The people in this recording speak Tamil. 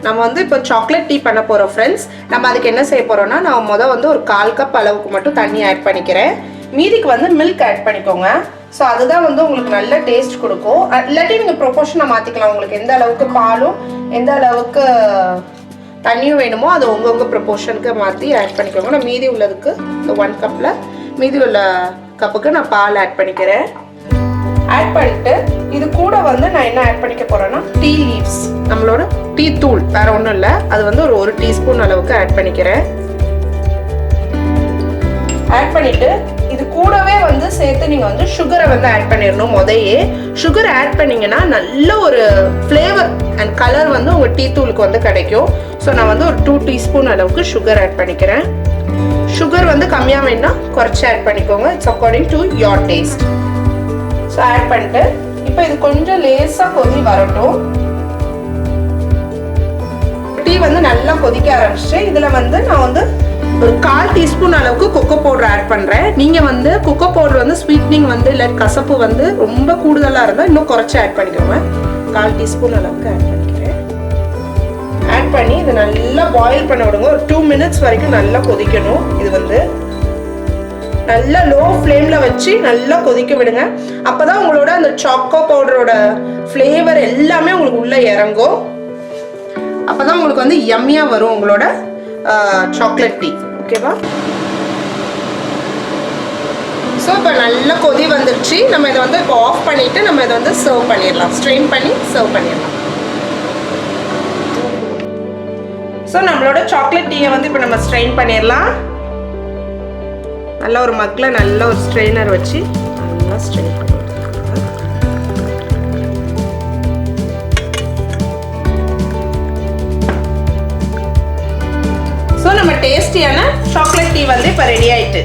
நம்ம வந்து இப்போ சாக்லேட் டீ பண்ண போகிறோம் ஃப்ரெண்ட்ஸ். நம்ம அதுக்கு என்ன செய்ய போகிறோம்னா, நான் வந்து ஒரு 1/4 கப் அளவுக்கு மட்டும் தண்ணி ஆட் பண்ணிக்கிறேன். மீதிக்கு வந்து மில்க் ஆட் பண்ணிக்கோங்க. ஸோ அதுதான் வந்து உங்களுக்கு நல்ல டேஸ்ட் கொடுக்கும். இல்லாட்டி நீங்கள் ப்ரொபோர்ஷனை மாற்றிக்கலாம். உங்களுக்கு எந்த அளவுக்கு பாலும் எந்த அளவுக்கு தண்ணியும் வேணுமோ அது உங்கள் ப்ரொபோர்ஷனுக்கு மாற்றி ஆட் பண்ணிக்கோங்க. நான் மீதி உள்ளதுக்கு இந்த 1 கப்பில் மீதி உள்ள கப்புக்கு நான் பால் ஆட் பண்ணிக்கிறேன். ஆட் பண்ணிட்டு இது கூட வந்து நான் என்ன ஆட் பண்ணிக்க போகிறேன்னா, டீ லீவ்ஸ், நம்மளோட டீ தூள், வேறு ஒன்றும் இல்லை. அது வந்து ஒரு டீஸ்பூன் அளவுக்கு ஆட் பண்ணிக்கிறேன். ஆட் பண்ணிவிட்டு இது கூடவே வந்து சேர்த்து நீங்கள் வந்து சுகரை வந்து ஆட் பண்ணிடணும். முதையே சுகர் ஆட் பண்ணிங்கன்னா நல்ல ஒரு ஃப்ளேவர் அண்ட் கலர் வந்து உங்கள் டீ தூளுக்கு வந்து கிடைக்கும். ஸோ நான் வந்து ஒரு 2 டீஸ்பூன் அளவுக்கு சுகர் ஆட் பண்ணிக்கிறேன். சுகர் வந்து கம்மியாக வேணும்னா குறைச்சி ஆட் பண்ணிக்கோங்க. It's according to your taste. So add பண்ணிட்டு இப்போ இது கொஞ்சம் லேசாக கொதி வரட்டும். டீ வந்து நல்லா கொதிக்க ஆரம்பிச்சு இதில் வந்து நான் வந்து ஒரு 1/4 டீஸ்பூன் அளவுக்கு கொக்கோ பவுடர் ஆட் பண்ணுறேன். நீங்கள் வந்து கொக்கோ பவுடர் வந்து ஸ்வீட்னிங் வந்து இல்லை கசப்பு வந்து ரொம்ப கூடுதலாக இருந்தால் இன்னும் குறைச்சி ஆட் பண்ணிக்கோங்க. 1/4 டீஸ்பூன் அளவுக்கு ஆட் பண்ணிக்கிறேன். ஆட் பண்ணி இதை நல்லா பாயில் பண்ண விடுங்க. ஒரு 2 மினிட்ஸ் வரைக்கும் நல்லா கொதிக்கணும். இது வந்து நல்லா லோ ஃப்ளேமில் வச்சு நல்லா கொதிக்க விடுங்க. அப்போ தான் உங்களோட அந்த சாக்கோ பவுடரோட ஃப்ளேவர் எல்லாமே உங்களுக்கு உள்ளே இறங்கும். அப்போ தான் உங்களுக்கு வந்து யம்மியாக வரும் உங்களோட சாக்லேட் டீ. ஓகேவா? ஸோ இப்போ நல்லா கொதி வந்துருச்சு. நம்ம இதை வந்து இப்போ ஆஃப் பண்ணிவிட்டு நம்ம இதை வந்து சர்வ் பண்ணிடலாம். ஸ்ட்ரெயின் பண்ணி சர்வ் பண்ணிடலாம். ஸோ நம்மளோட சாக்லேட் டீயை வந்து இப்போ நம்ம ஸ்ட்ரெயின் பண்ணிடலாம். நல்லா ஒரு மக்கில் நல்ல ஒரு ஸ்ட்ரெயினர் வச்சு நல்லா ஸ்ட்ரெயின் பண்ணிடலாம். ஸோ நம்ம டேஸ்டியான சாக்லேட் டீ வந்து இப்போ ரெடி ஆயிட்டு.